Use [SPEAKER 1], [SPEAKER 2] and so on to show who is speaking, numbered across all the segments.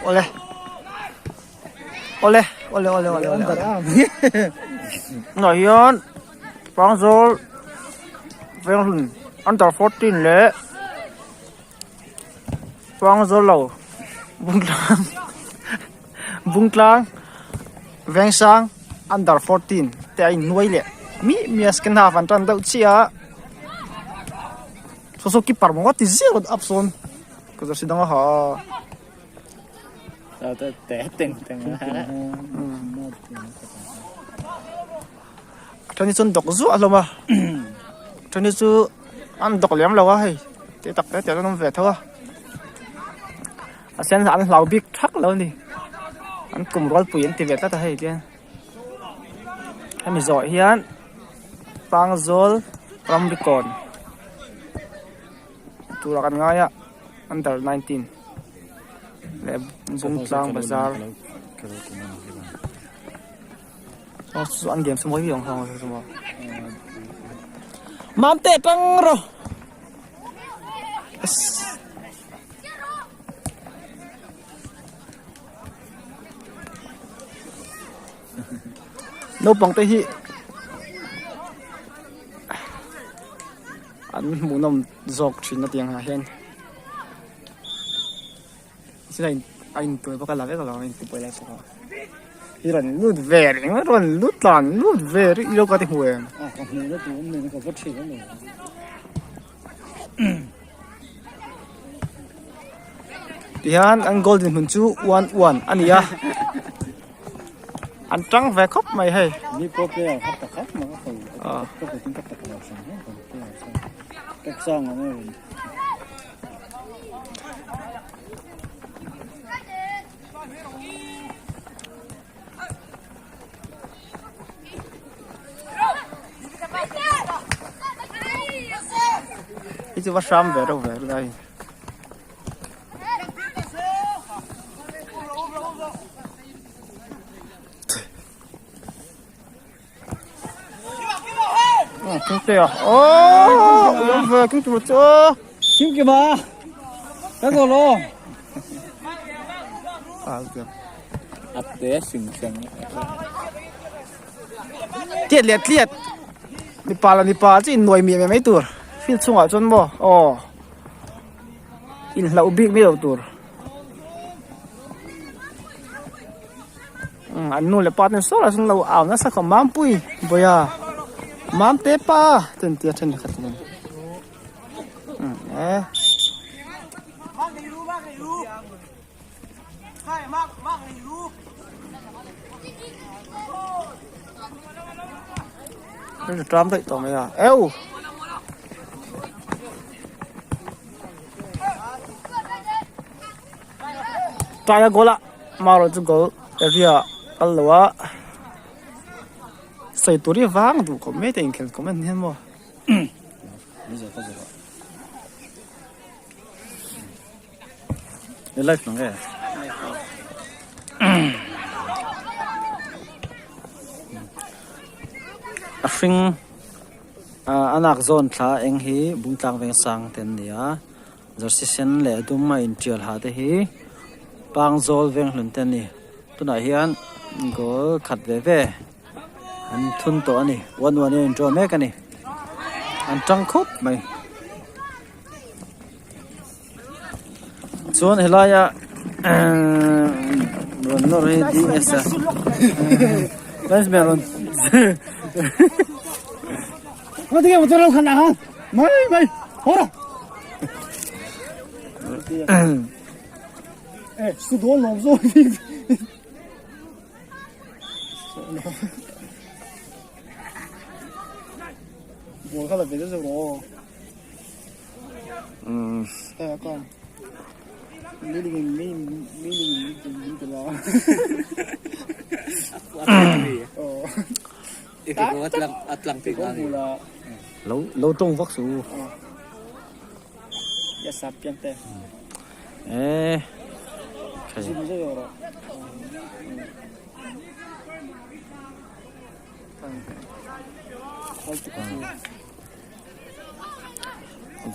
[SPEAKER 1] ole ole ole ole ole ole nói hiền Pang Zol Veng under 14 lệ Pang Zol lâu Bung Tlang Veng Sang under 14 te ai nuôi lệ mi second half an tan deuh chia so keeper mo ti zero upson ko giờ sidang ha
[SPEAKER 2] té teng
[SPEAKER 1] Tani chun dok zu aloma Tani chu an dok lem lo hay te tak te nom ve thawa a sen an lau big thak lo ni an kum rol puyen ti ve ta hay tian mi zoi hian Pang Zol Ramrikon tura kan ngaya under 19 le Bung Tlang Bazar so an game semua yang hang semua mamte pang ro no pang te hi an munom zok thin na tiang ha hen sila ain tu pa kala ve kala ain tu pa la so hiran lut ver ron lut lan lut ver ilo ka ti huem
[SPEAKER 2] ko hu na tu ne ko vot thi ne
[SPEAKER 1] tihan an golden hun chu 1-1 ania an trăng ve khop mai hay
[SPEAKER 2] ni ko pe hat ta khat ma ko ko tin ta ta ko sang ne ko pe sang ne
[SPEAKER 1] itu was sam ve đâu về đây kinh tế à ô về kinh tế cho
[SPEAKER 2] kim kia mà cái gì lo
[SPEAKER 1] được
[SPEAKER 2] áp té sừng sừng
[SPEAKER 1] tiệt liệt Nepal chứ nuôi mì mấy tuổi phim chung ở chân bò in lẩu big mấy đầu tuổi anh nuôi là bắt nên số là chung lẩu ảo nó sẽ không mám pui bây giờ mám té pa chân tiệt chân khát nên nó trám tới tao mày à eo trai goal la mà rồi chúng goal area alwa sai turi vang du ko me ten kel comment hen mo
[SPEAKER 2] cái life nó cái
[SPEAKER 1] afring anak zone thla eng hi Bung Tlang Veng Sang ten nia jersey sen le dum ma in tial ha te hi Pang Zol Veng Hlun ten ni tuna hian goal khat ve ve an thun to ani 1-1 in draw mek ani an tang khop mai chuan helaya ron no re di esa let's be on
[SPEAKER 2] 어떻게 못 들어 가나 마이 보라 에 수도 없어 뭐 하다 배려적으로 약간 미리 라 이거 Atlantic
[SPEAKER 1] lâu tung vóc số
[SPEAKER 2] ya sapiente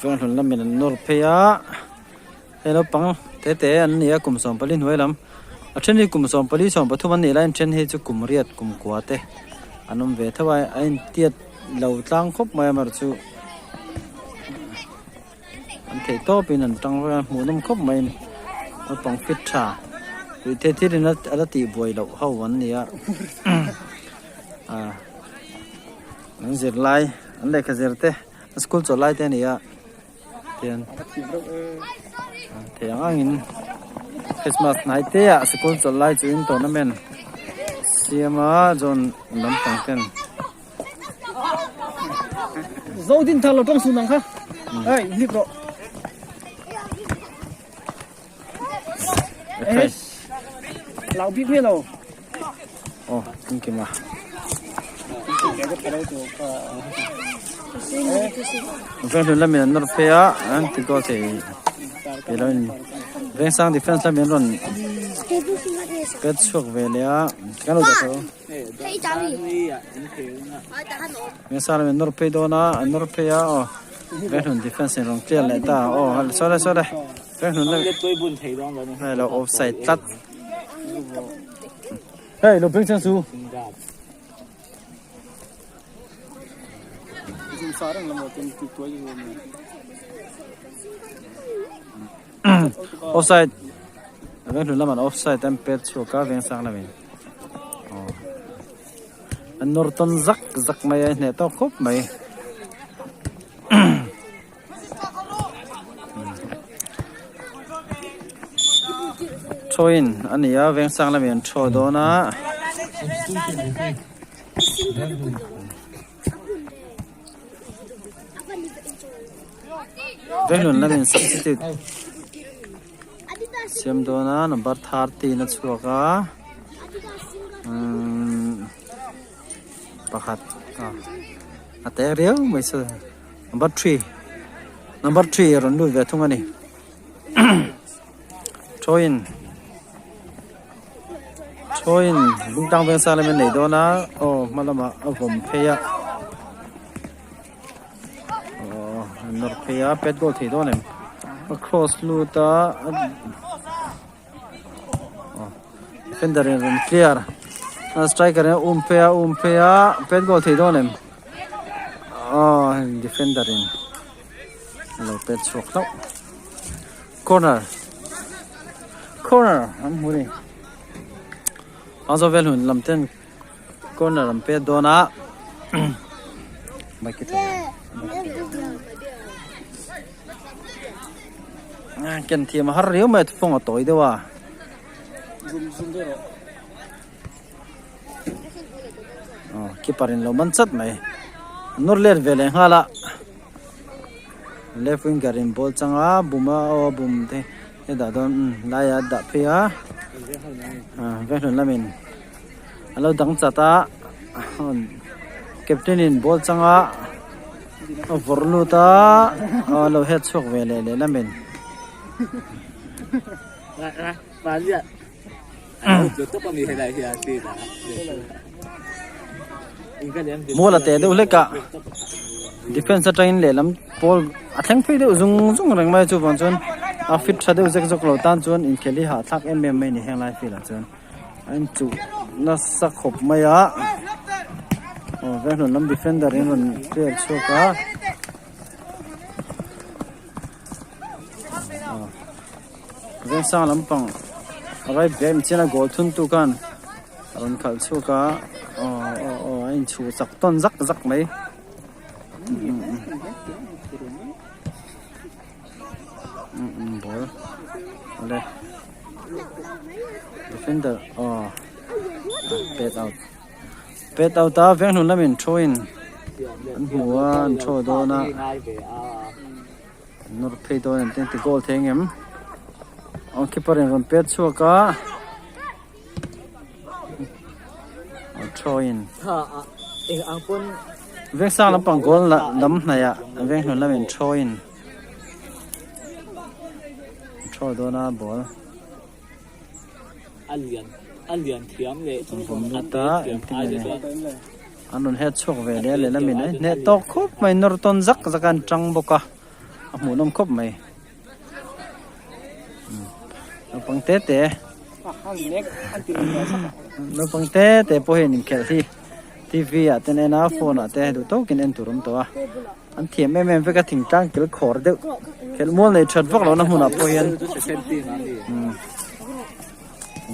[SPEAKER 1] vâng là mình nổi pe á, nó bằng te an nia kum som pali hnuai lam a then hi kum som pali som pathum an ni lain then hi chu kum riat kum kwa te anum ve thawai ain tiat lo tlang khop mai mar chu an thei to pin an tang ra mu nom khop mai a pang fit tha ri the thi rin ala ti boi lo ho wan nia an zir lai an le kha zir te school cho lai te nia tian thiang angin Christmas night te a school cho lai chu in tournament siama zon lam tang ten
[SPEAKER 2] zo din thalo tong su nang kha ai ni pro lão biết biết đâu
[SPEAKER 1] kinh kim à vâng rồi làm mình nó phải anh thì có thể cái đó vâng sang defense làm mình luôn kết thúc về là cái nào đó vâng sang làm mình nó phải đó na nó phải vâng rồi defense làm clear lại ta sorry vâng rồi này là offside tắt hey lục bình chân su offside vâng rồi làm offside em pet cho cả vâng sang là mình anh Norton zak mày này tao khóc mày choin anh ấy veng sang là miền choi đó na veng luôn là miền substitute xem đó na number 30 na chua ka pakhat ate riau mai sa number 3 ron lu ve thung ani choin bung tang veng sa le nei do na malama avom pheya nor pheya pet goal thi do nem cross lu ta defender in clear striker pheya pet goal thi do nem defender in lo pet chok lo corner am huri azo vel hun lamten corner am pe dona mai kit ken thi ma har riu mai phong atoi dewa keeperin lo man chat mai norler vele hala left winger in ball changa buma bum te da don la ya da phia veng lamin alo dang chata captain in ball changa vorlu ta alo head chok vele le lamin
[SPEAKER 3] ba dia yo to pa mi he dai ya ti da
[SPEAKER 1] mola te de uleka defense train le lam pol athlang phe de zung rang mai chu bon chon a fit thade uzek jok lo tan chon in kheli ha thak em mai ni heng lai fi la chon an chu na sak khop maya veng lam defender in ron clear choka veng sang lam pang right game chena goal thun tu kan ron khal choka anh chu sak ton zak mai ball ole defender pet out ta veng nun lamin throin an hua an throw do na nor phe do an ten goal thengem on keeper in ron pet chuka throw in
[SPEAKER 3] ang pun
[SPEAKER 1] veng sang lam pang goal lam na ya veng nun lamin throw in throw do na ball
[SPEAKER 3] alian thiam le
[SPEAKER 1] ta anun head chok ve le lamin ne to khop mai nor ton zakan chang boka amu nom khop mai pang te te
[SPEAKER 2] Ang nek ang tinulungan sa
[SPEAKER 1] no pang te te po hin in khel thi TV à tên ena phone à te du to kin en turum to a an thiam em ve ka thing tang kil khor de khel mol nei that vak lo na huna po hian
[SPEAKER 3] tu second team ali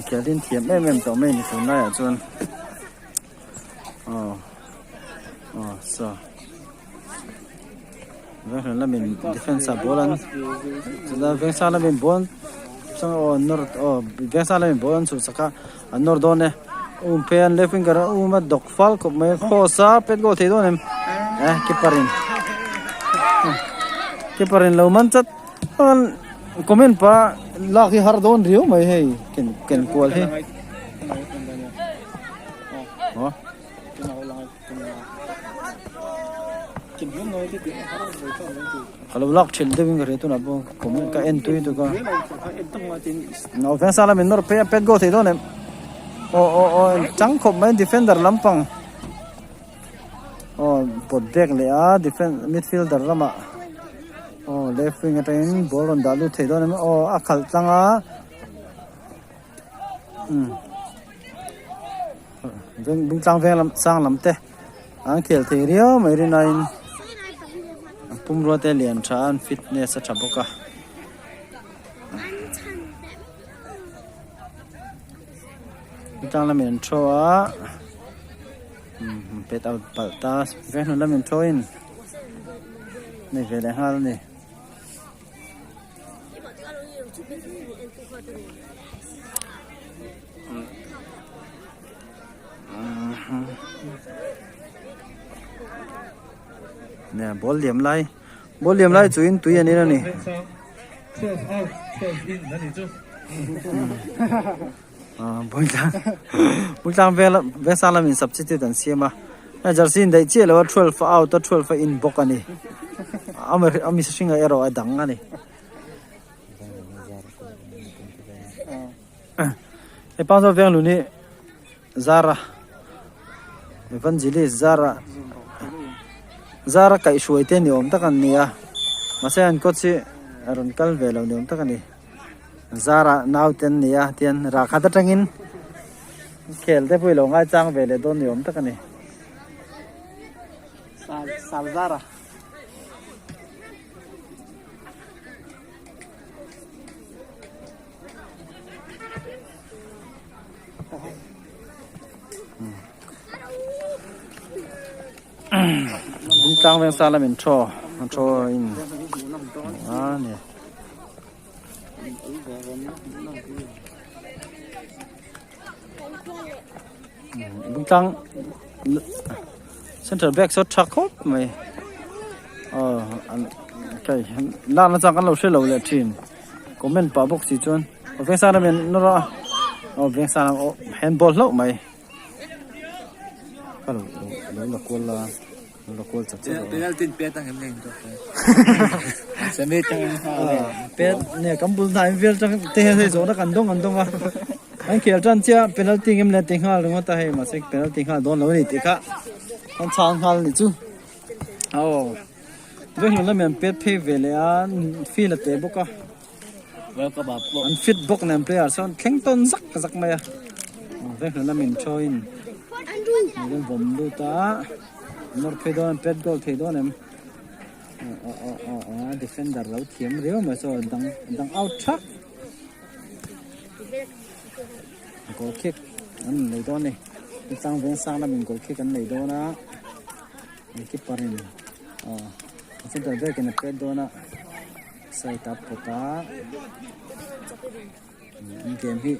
[SPEAKER 1] khel din thiam em to me ni tu na ya chuan so ve hlan lamin defense bolan la ve sa lamin bon sang nor ve sa lamin bon su saka nor don ne pen left winger ma dok fal ko me khosa pet go thei don em keeperin lo man chat comment pa laki har don riu mai hei ken kwal he kalau lak chil de winger tu na bo comment ka en tu ka no offense ala min nor pet go thei don em chẳng khop mấy defender lampang pot back le a defense midfielder lama left wing atain ball on dalu thei don a khal tanga bung tlang ve lam sang lam te ang khel thei rio mai ri nine pumro te lian than fitness a thaboka tang la min tro a pet out palta ve no la min tro in nei ve le hal ni nè ball liam lai chuin tui ani na ni bung tang ve sa la min substitute an siama na jersey dai che lo 12 out 12 in bok ani ami singa ero adang ani e panzo veng lu ni zara evangelist zara kai shuai te ni om takan nia masan ko chi aron kal velo ni om takani zara now ten nia tian ra khata tangin khel te pui lo ngai chang vele don ni om takani
[SPEAKER 2] sal zara
[SPEAKER 1] bung tang veng sa la min tro in nè bung tang center back so thak khop mai cái la na chang kan lo she lo le thin comment pa box chi chon veng sa la min no ra veng sa handball lo mai kalau lo kol chak chak
[SPEAKER 3] penalty pe tang em neng to same tang
[SPEAKER 1] pet ne kambul nai vel chang te he zo da kan dong a anh khel chan chia penalty ngem le ting hal ngo ta he ma sek penalty hal don lo ni ti kha an chang hal ni chu ve hlo lam pet phe ve le an feel te boka
[SPEAKER 3] well ka ba
[SPEAKER 1] an fit bok nam player son kheng ton zak mai a ve hlo lam choin ni vom du ta nor phe don pet goal thei don em defender lo thiam reu ma so dang out truck goal kick an nei don ni sang ven sang la min goal kick an nei don na keeper in center back in pet don na sai tap pota game hi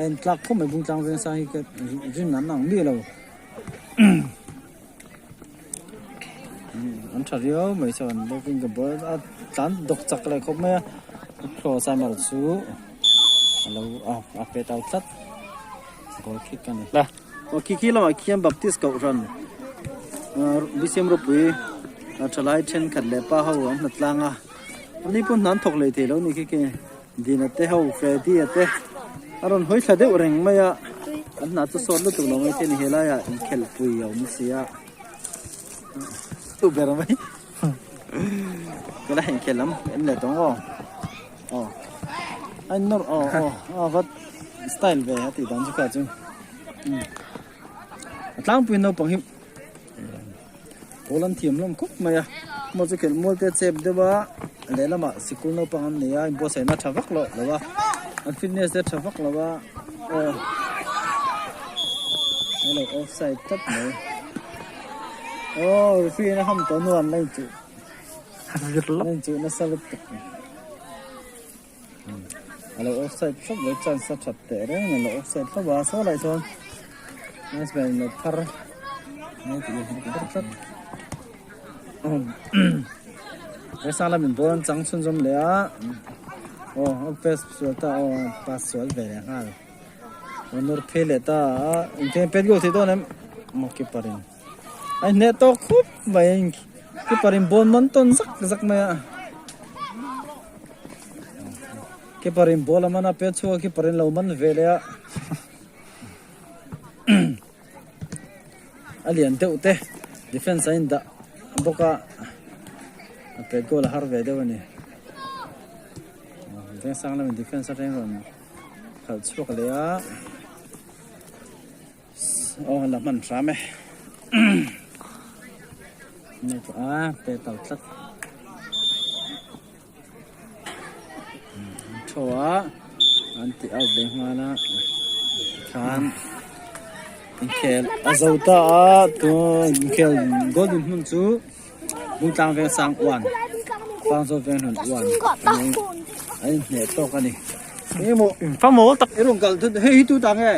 [SPEAKER 1] en tlak ko me bung tang ven sang hi ka jin nan nang mi lo anh thấy rồi mấy son đâu kinh cái bữa tán độc chặt lại không mấy pro sai mà số lâu phải tao chặt có kick cái này là kick là mà kiêm baptist cậu run bị xem rồi bùi trở lại trên khẩn lệ pa hậu anh nát lang anh đi pun nán thọc lại thì lâu này cái đi nát té hậu phải đi té anh hỏi sao đấy orang mấy anh nát số lúc tụi nó mấy cái này hết là khel bùi ông xia tu bera mai cái là hình kia lắm em lại đúng không anh nor vật style về thì đón cho cả chứ tlang pin no pang him Poland thiam lom khúc mày à một cái kiểu mua tết xếp đó ba lấy làm à school no pang anh này anh bố sẽ nó thavac lo là ba anh fitness để thavac là ba hello offside top này phi nó không có nuông lên chữ lên chữ nó sao lập tức hello offside top với chance sắp sắp tệ đấy hello offside top ba số lại thôi nó sẽ là thar này thì nó rất cái sao là mình bốn trắng xuân giống lẽ pass xuống ta pass xuống về ha nor phê ta cái pet go thì tôi nem một cái parin anh nè to khúc vậy cái parin bốn món ton rắc mày cái parin bốn là mana pet chua cái parin lâu món về lẽ alien teu te defense ainda boka pet go là har về đâu nè cái sang là mình defense ra rồi khẩu chua cái lẽ là mình sao mày này về tàu sắt chua anh ti ao bên hoa na khan kel azau ta to kel golden hun chu bung tang ve sang wan pang zo ve hun wan anh ne to ka ni mo fa mo tak erong kal he tu tang e